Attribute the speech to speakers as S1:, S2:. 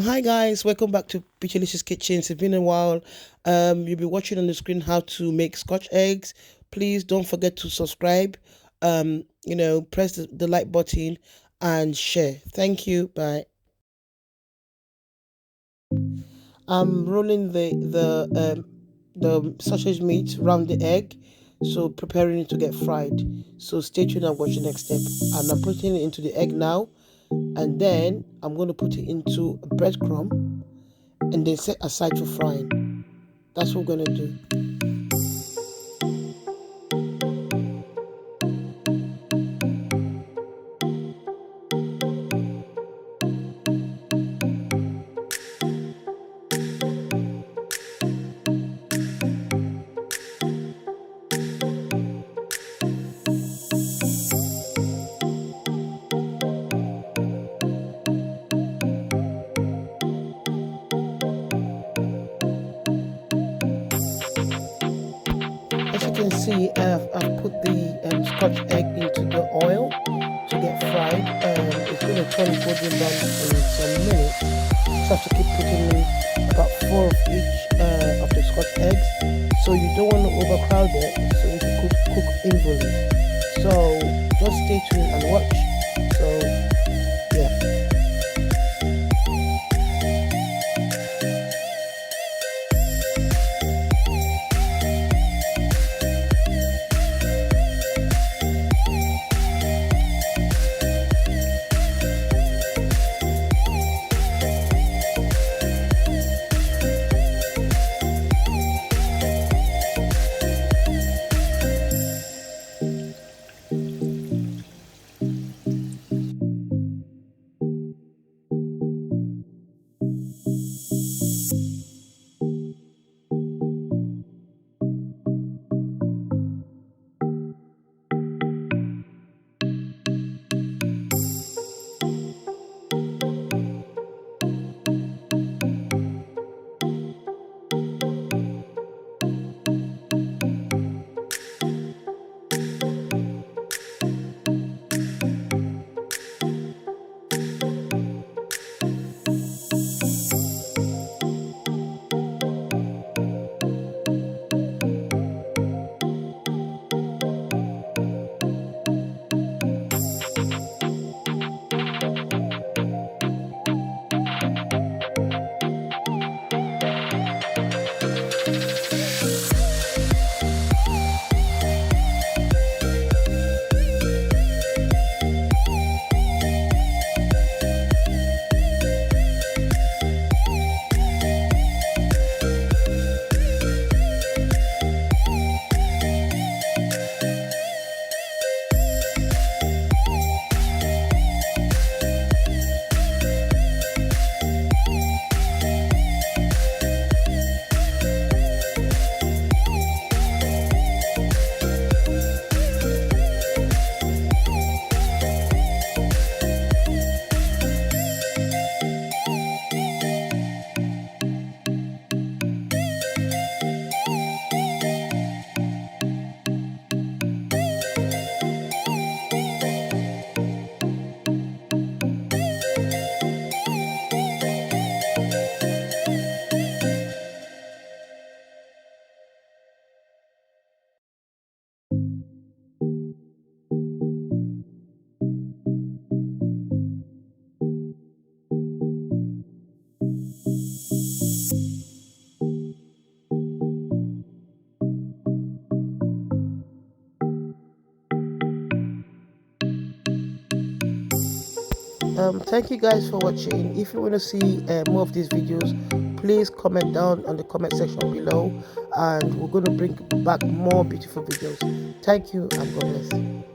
S1: Hi guys, welcome back to Peachlicious Kitchens. It's been a while. You'll be watching on the screen how to make Scotch eggs. Please don't forget to subscribe. Press the like button and share. Thank you. Bye. I'm rolling the sausage meat around the egg, so preparing it to get fried. So stay tuned and watch the next step. And I'm putting it into the egg now, and then I'm going to put it into a breadcrumb and then set aside for frying. That's what we're gonna do. As you can see, I've put the Scotch egg into the oil to get fried, and it's going to turn golden brown in some minutes. So I have to keep putting in about 4 of each of the Scotch eggs, so you don't want to overcrowd it, so you can cook evenly. So just stay tuned and watch. So yeah. Thank you guys for watching. If you want to see more of these videos, please comment down on the comment section below, and we're going to bring back more beautiful videos. Thank you and God bless.